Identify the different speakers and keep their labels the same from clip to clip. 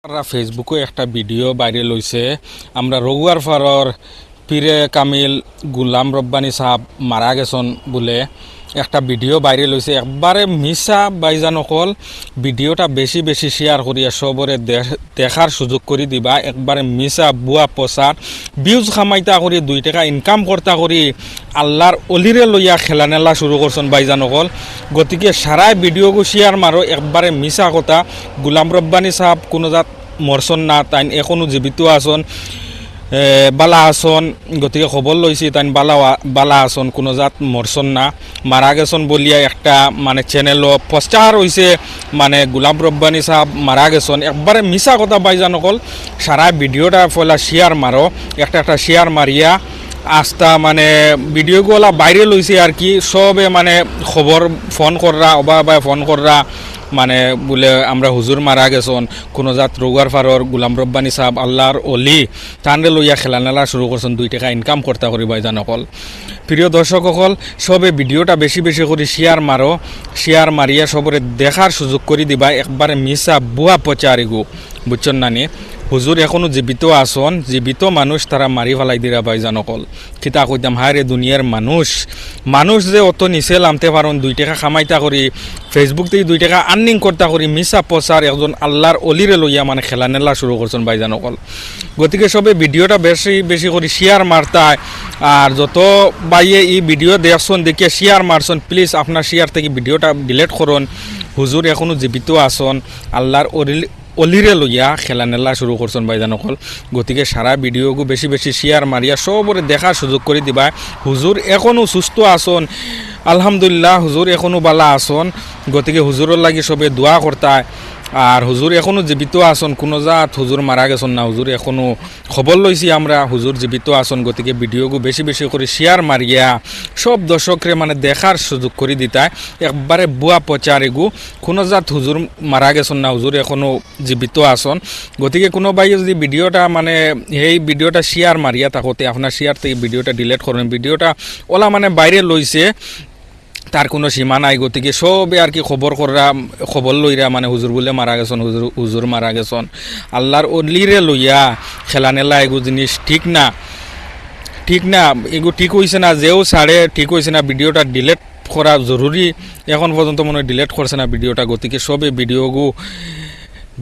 Speaker 1: ফেসবুকে একটা video viral হয়েছে। আমরা রঘুয়ার ফারর পীরে কামিল গুলাম রব্বানি সাহাব মারা গেছেন বলে একটা ভিডিও ভাইরাল হয়েছে। একবারে মিশা বাইজান অকল ভিডিওটা বেশি বেশি শেয়ার করিয়া সবরে দেখার সুযোগ করে দিবা। একবারে মিশা বুয়া প্রচার ভিউজ খামাইতা করি 2 টাকা ইনকাম করতা করি আল্লাহর অলিরে লইয়া খেলানেলা শুরু করছেন বাইজান অকল। গতিকে সারাই ভিডিওগু শেয়ার মারো। একবারে মিশা কথা। গুলাম রব্বানি সাহাব কোনো জাত মরছন না, তাই এখনও জীবিত আছেন, বালা আসন। গতিকে খবর লইছি তাই বালা আসন, কোনো জাত মরছন না, মারা গেছন বলিয়া একটা মানে চ্যানেলও প্রচার হয়েছে মানে গুলাম রব্বানি সাহাব মারা গেছন। একবারে মিশা কথা বাইজান অকল। সারা ভিডিওটা ফলা শেয়ার মারো, একটা শেয়ার মারিয়া আস্তা মানে ভিডিওগুলা বাইরে লইছে আর কি। সবে মানে খবর ফোন কররা অবা ফোন কররা মানে বলে আমরা হুজুর মারা গেছন, কোনো জাত রোগার ফারর গুলাম রব্বানি সাহাব আল্লাহর অলি টানরে লইয়া খেলানেলা শুরু করছেন, 2 টাকা ইনকাম করতে করি বাইজান অকল। প্রিয় দর্শক অকল, সবে ভিডিওটা বেশি বেশি করে শেয়ার মারো, শেয়ার মারিয়া সবরে দেখার সুযোগ করে দিবা। একবারে মিশা বুয়া পচারিগু বুঝছেন নানি। হুজুর এখনও জীবিত আসন, জীবিত মানুষ তারা মারি ফেলাই দিরা বাইজান অকল। কিতা কইতাম হায় রে দুনিয়ার মানুষ যে অত নিচে নামতে পারেন, 2 টাকা খামাইতা করি ফেসবুক থেকে 2 টাকা আর্নিং করতে করি মিশা প্রচার একজন আল্লাহর অলিরে লইয়া মানে খেলানেলা শুরু করছেন বাইজান অকল। গতিকে সবে ভিডিওটা বেশি বেশি করে শেয়ার মারতায়। আর যত বাইয়ে এই ভিডিও দেখছেন দেখিয়ে শেয়ার মারছেন, প্লিজ আপনার শেয়ার থেকে ভিডিওটা ডিলিট করুন। হুজুর এখনও জীবিত আসন, আল্লাহর অলিরে লইয়া খেলানেলা শুরু করছেন বাইজান অকল। গতিকে সারা ভিডিওগু বেশি বেশি শেয়ার মারিয়া সবরে দেখার সুযোগ করে দিবা। হুজুর এখনও সুস্থ আসন, আলহামদুলিল্লাহ হুজুর এখনও বালা আসন। গতিকে হুজুরের লাগি সবে দোয়া করতায়। আর হুজুর এখনও জীবিত আসন, কোনো জাত হুজুর মারা গেছেন না, হুজুর এখনও খবর লইছি আমরা হুজুর জীবিত আসন। গতিকে ভিডিওগু বেশি বেশি করে শেয়ার মারিয়া সব দর্শকরে মানে দেখার সুযোগ করে দিতায়। একবারে বুয়া প্রচার এগু, কোনো জাত হুজুর মারা গেছেন না, হুজুর এখনও জীবিত আসন। গতিকে কোনো ভাই যদি ভিডিওটা মানে এই ভিডিওটা শেয়ার মারিয়া থাকতে আপনার শেয়ার থেকে ভিডিওটা ডিলিট করেন। ভিডিওটা ওলা মানে বাইরে লইছে, তার কোনো সীমা নাই। গতিকে সবে আর কি খবর লইরা মানে হুজুর বলে মারা গেছেন, হুজুর মারা গেছেন আল্লাহর অলিরে লইয়া খেলানেলা এগু জিনিস ঠিক না এগু ঠিক হয়েছে না। যেও ছাড়ে ঠিক হয়েছে না, ভিডিওটা ডিলিট করা জরুরি। এখন পর্যন্ত মনে হয় ডিলিট করছে না ভিডিওটা। গতিকে সবে ভিডিওগু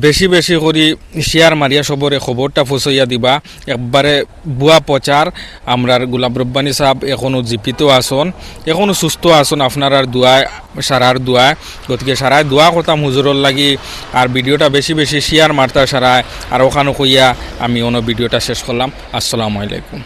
Speaker 1: বেশি বেশি করে শেয়ার মারিয়া সবরে খবরটা পৌঁছাইয়া দিবা। একবারে বুয়া প্রচার আমরার গুলাম রব্বানি সাহাব এখনও জীবিত আসন, এখনও সুস্থ আসন আপনার দোয়ায়, সারার দোয়ায়। গতিকে সারায় দোয়া করতাম হুজুরের লাগি। আর ভিডিওটা বেশি বেশি শেয়ার মারতা সারায়। আর ওখানে কইয়া আমি অন্য ভিডিওটা শেষ করলাম। আসসালামু আলাইকুম।